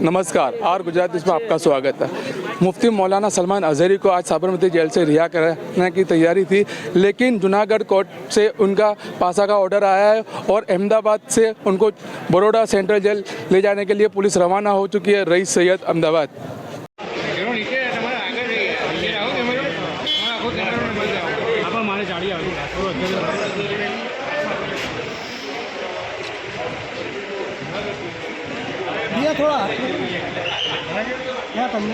नमस्कार, आर गुजरात में आपका स्वागत है। मुफ्ती मौलाना सलमान अजहरी को आज साबरमती जेल से रिहा कराने की तैयारी थी, लेकिन जूनागढ़ कोर्ट से उनका पासा का ऑर्डर आया है और अहमदाबाद से उनको बड़ौदा सेंट्रल जेल ले जाने के लिए पुलिस रवाना हो चुकी है। रईस सैयद, अहमदाबाद। थोड़ा क्या तुमने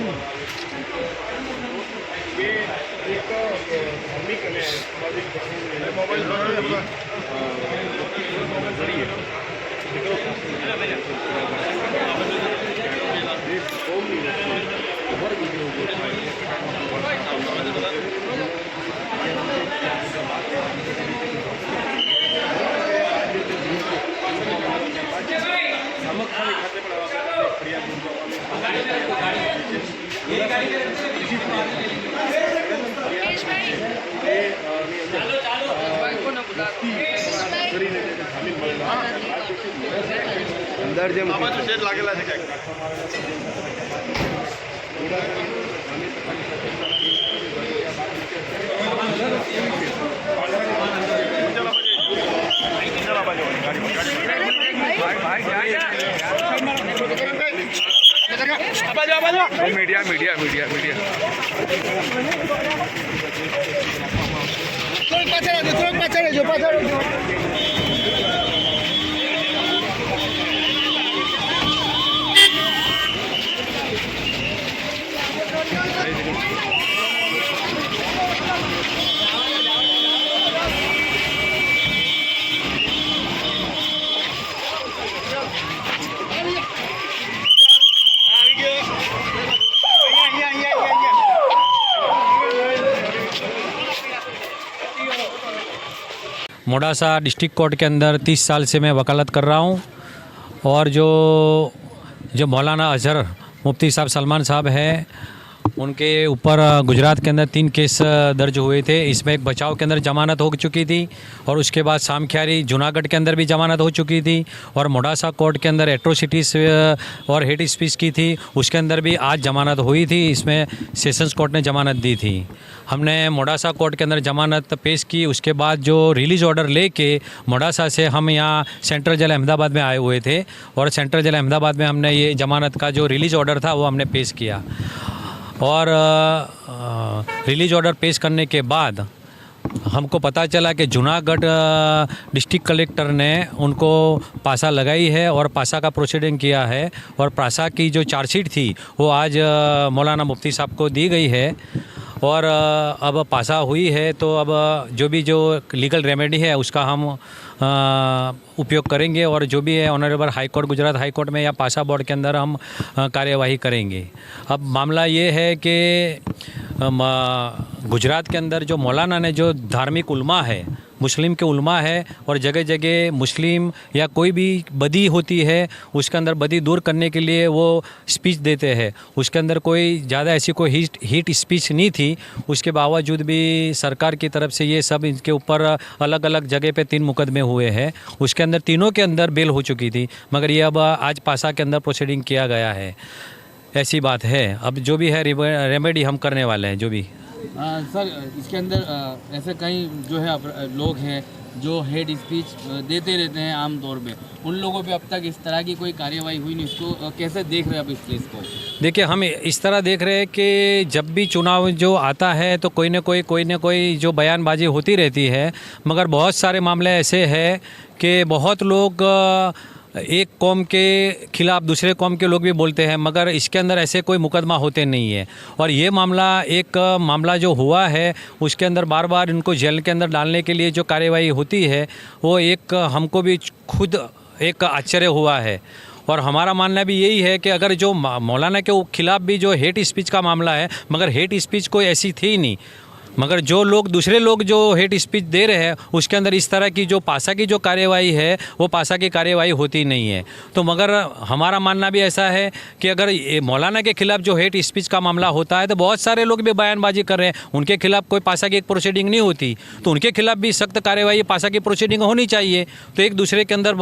अंदर जे सेट लागेला છે ક્યાંક media media media media Modasa district court के अंदर 30 साल से मैं वकालत कर रहा हूँ और जो मौलाना अजहर मुफ्ती साहब सलमान साहब हैं, उनके ऊपर गुजरात के अंदर 3 केस दर्ज हुए थे। इसमें एक बचाव के अंदर ज़मानत हो चुकी थी और उसके बाद सामख्यारी जूनागढ़ के अंदर भी ज़मानत हो चुकी थी और मोडासा कोर्ट के अंदर एट्रोसिटीज़ और हेट स्पीच की थी, उसके अंदर भी आज ज़मानत हुई थी। इसमें सेशंस कोर्ट ने ज़मानत दी थी। हमने मोडासा कोर्ट के अंदर ज़मानत पेश की, उसके बाद जो रिलीज़ ऑर्डर लेके मोडासा से हम यहाँ सेंट्रल जेल अहमदाबाद में आए हुए थे और सेंट्रल जेल अहमदाबाद में हमने ये ज़मानत का जो रिलीज़ ऑर्डर था वो हमने पेश किया और रिलीज ऑर्डर पेश करने के बाद हमको पता चला कि जूनागढ़ डिस्ट्रिक्ट कलेक्टर ने उनको पासा लगाई है और पासा का प्रोसीडिंग किया है और पासा की जो चार्जशीट थी वो आज मौलाना मुफ्ती साहब को दी गई है और अब पासा हुई है तो अब जो लीगल रेमेडी है उसका हम उपयोग करेंगे और जो भी है honourable high court, Gujarat high court में या पासा बोर्ड के अंदर हम कार्यवाही करेंगे। अब मामला ये है कि गुजरात के अंदर जो मौलाना ने जो धार्मिक उल्मा है, मुस्लिम के उल्मा है और जगह जगह मुस्लिम या कोई भी बदी होती है उसके अंदर बदी दूर करने के लिए वो स्पीच देते हैं। उसके अंदर कोई ज़्यादा ऐसी कोई हीट स्पीच नहीं थी, उसके बावजूद भी सरकार की तरफ से ये सब इनके ऊपर अलग अलग जगह पे 3 मुकदमे हुए हैं। उसके अंदर तीनों के अंदर बेल हो चुकी थी, मगर ये अब आज पासा के अंदर प्रोसीडिंग किया गया है। ऐसी बात है, अब जो भी है रेमेडी हम करने वाले हैं जो भी। सर, इसके अंदर ऐसे कई जो है लोग हैं जो हेड स्पीच देते रहते हैं आम तौर पे, उन लोगों पे अब तक इस तरह की कोई कार्यवाही हुई नहीं। इसको कैसे देख रहे हैं आप इस केस को? देखिए, हम इस तरह देख रहे हैं कि जब भी चुनाव जो आता है तो कोई ना कोई जो बयानबाजी होती रहती है, मगर बहुत सारे मामले ऐसे हैं कि बहुत लोग एक कौम के खिलाफ दूसरे कौम के लोग भी बोलते हैं, मगर इसके अंदर ऐसे कोई मुकदमा होते नहीं है। और ये मामला जो हुआ है उसके अंदर बार बार इनको जेल के अंदर डालने के लिए जो कार्यवाही होती है वो एक हमको भी खुद एक आश्चर्य हुआ है। और हमारा मानना भी यही है कि अगर जो मौलाना के खिलाफ भी जो हेट स्पीच का मामला है, मगर हेट स्पीच कोई ऐसी थी नहीं, मगर जो लोग दूसरे लोग जो हेट स्पीच दे रहे हैं उसके अंदर इस तरह की जो पासा की जो कार्यवाही है वो पासा की कार्यवाही होती नहीं है। तो मगर हमारा मानना भी ऐसा है कि अगर ये मौलाना के खिलाफ जो हेट स्पीच का मामला होता है तो बहुत सारे लोग भी बयानबाजी कर रहे हैं, उनके खिलाफ कोई पासा की एक प्रोसीडिंग नहीं होती, तो उनके खिलाफ भी सख्त कार्यवाही पासा की प्रोसीडिंग होनी चाहिए। तो एक दूसरे के अंदर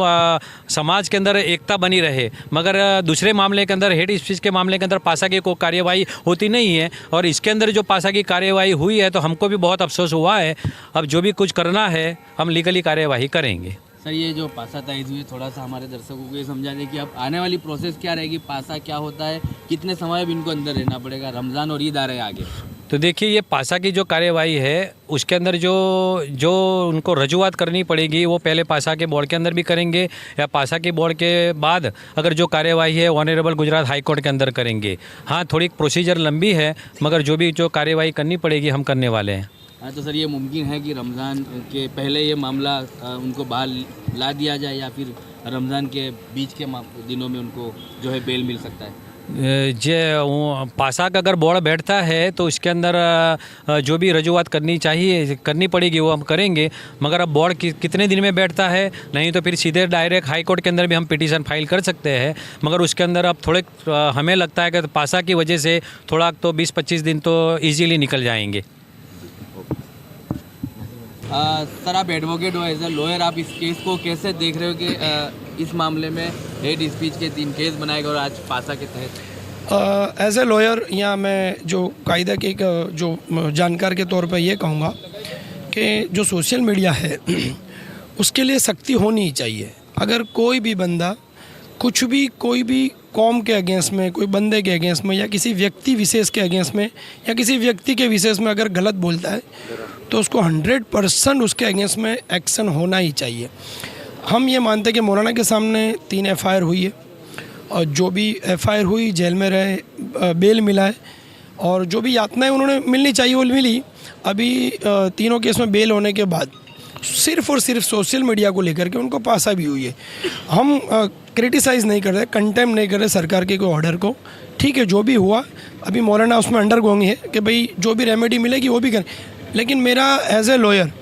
समाज के अंदर एकता बनी रहे। मगर दूसरे मामले के अंदर हेट स्पीच के मामले के अंदर पासा की कोई कार्यवाही होती नहीं है, और इसके अंदर जो पासा की कार्यवाही हुई है तो हमको भी बहुत अफसोस हुआ है। अब जो भी कुछ करना है हम लीगली कार्यवाही करेंगे। सर ये जो पासा तय हुई, थोड़ा सा हमारे दर्शकों को ये समझा दें कि अब आने वाली प्रोसेस क्या रहेगी, पासा क्या होता है, कितने समय भी इनको अंदर रहना पड़ेगा, रमज़ान और ईद आ रहे हैं आगे। तो देखिए ये पासा की जो कार्यवाही है उसके अंदर जो उनको रजूआत करनी पड़ेगी वो पहले पासा के बोर्ड के अंदर भी करेंगे, या पासा के बोर्ड के बाद अगर जो कार्यवाही है ऑनरेबल गुजरात हाई कोर्ट के अंदर करेंगे। हाँ, थोड़ी प्रोसीजर लंबी है, मगर जो कार्यवाही करनी पड़ेगी हम करने वाले हैं। हाँ, तो सर ये मुमकिन है कि रमज़ान के पहले ये मामला उनको बाहर ला दिया जाए, या फिर रमज़ान के बीच के दिनों में उनको जो है बेल मिल सकता है? पासा का अगर बोर्ड बैठता है तो इसके अंदर जो भी रजूआत करनी पड़ेगी वो हम करेंगे। मगर अब बोर्ड कितने दिन में बैठता है, नहीं तो फिर सीधे डायरेक्ट हाई कोर्ट के अंदर भी हम पिटीशन फाइल कर सकते हैं। मगर उसके अंदर अब थोड़े हमें लगता है कि पासा की वजह से थोड़ा तो 20-25 दिन तो ईजीली निकल जाएंगे। सर आप एडवोकेट हो, एज ए लॉयर आप इस केस को कैसे देख रहे हो कि इस मामले में हेट स्पीच के 3 केस बनाए गए और आज पासा के तहत? एज ए लॉयर यहाँ मैं जो कायदा के जो जानकार के तौर पर ये कहूँगा कि जो सोशल मीडिया है उसके लिए सख्ती होनी ही चाहिए। अगर कोई भी बंदा कुछ भी कोई भी कौम के अगेंस्ट में, कोई बंदे के अगेंस्ट में, या किसी व्यक्ति विशेष के अगेंस्ट में, या किसी व्यक्ति के विशेष में अगर गलत बोलता है तो उसको 100% उसके अगेंस्ट में एक्शन होना ही चाहिए। हम ये मानते हैं कि मौलाना के सामने 3 FIR हुई है, और जो भी FIR हुई जेल में रहे, बेल मिला है, और जो भी यातनाएं उन्होंने मिलनी चाहिए वो मिली। अभी तीनों केस में बेल होने के बाद सिर्फ़ और सिर्फ सोशल मीडिया को लेकर के उनको पासा भी हुई है। हम क्रिटिसाइज़ नहीं कर रहे, कंटेम नहीं कर रहे सरकार के कोई ऑर्डर को। ठीक है, जो भी हुआ अभी मौलाना उसमें अंडर गोइंग है कि भाई जो भी रेमेडी मिलेगी वो भी करें। लेकिन मेरा एज ए लॉयर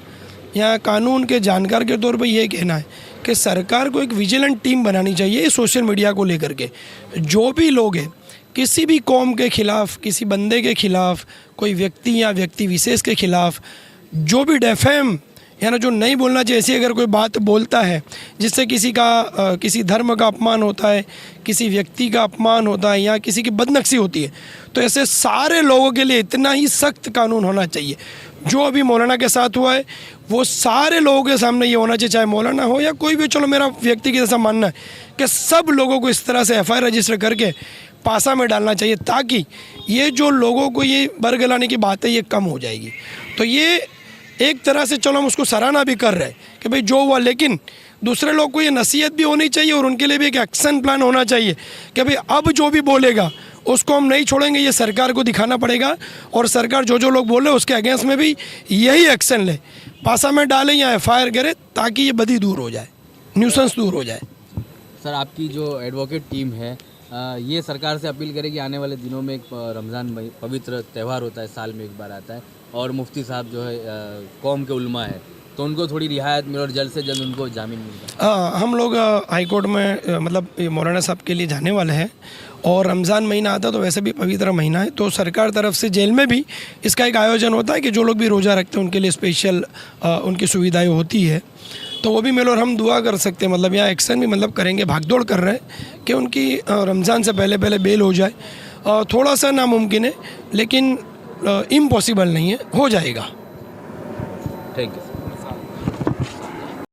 या कानून के जानकार के तौर पे ये कहना है कि सरकार को एक विजिलेंट टीम बनानी चाहिए सोशल मीडिया को लेकर के। जो भी लोग हैं किसी भी कौम के ख़िलाफ़, किसी बंदे के ख़िलाफ़, कोई व्यक्ति या व्यक्ति विशेष के ख़िलाफ़ जो भी डेफेम यानी जो नहीं बोलना चाहिए, ऐसी अगर कोई बात बोलता है जिससे किसी धर्म का अपमान होता है, किसी व्यक्ति का अपमान होता है, या किसी की बदनक्सी होती है, तो ऐसे सारे लोगों के लिए इतना ही सख्त कानून होना चाहिए। जो अभी मौलाना के साथ हुआ है वो सारे लोगों के सामने ये होना चाहिए, चाहे मौलाना हो या कोई भी। चलो मेरा व्यक्ति की जैसा मानना है कि सब लोगों को इस तरह से FIR रजिस्टर करके पासा में डालना चाहिए, ताकि ये जो लोगों को ये बरगलाने की बात है ये कम हो जाएगी। तो ये एक तरह से चलो हम उसको सराहना भी कर रहे हैं कि भाई जो हुआ, लेकिन दूसरे लोग को ये नसीहत भी होनी चाहिए और उनके लिए भी एक एक्शन प्लान होना चाहिए कि भाई अब जो भी बोलेगा उसको हम नहीं छोड़ेंगे, ये सरकार को दिखाना पड़ेगा, और सरकार जो लोग बोले उसके अगेंस्ट में भी यही एक्शन ले, पासा में डालें या FIR करे, ताकि ये बदी दूर हो जाए, न्यूसेंस दूर हो जाए। सर आपकी जो एडवोकेट टीम है ये सरकार से अपील करेगी आने वाले दिनों में एक रमज़ान पवित्र त्यौहार होता है, साल में एक बार आता है, और मुफ्ती साहब जो है कौम के उलमा है, तो उनको थोड़ी रियायत मिले और जल्द से जल्द उनको जामीन मिले। हम लोग हाई कोर्ट में मतलब मौलाना साहब के लिए जाने वाले हैं, और रमज़ान महीना आता तो वैसे भी पवित्र महीना है, तो सरकार तरफ से जेल में भी इसका एक आयोजन होता है कि जो लोग भी रोज़ा रखते हैं उनके लिए स्पेशल उनकी सुविधाएं होती है। तो वो भी मिलो और हम दुआ कर सकते हैं, मतलब यहाँ एक्शन भी मतलब करेंगे, भागदौड़ कर रहे हैं कि उनकी रमज़ान से पहले बेल हो जाए। थोड़ा सा नामुमकिन है, लेकिन इम्पॉसिबल नहीं है, हो जाएगा। Thank you.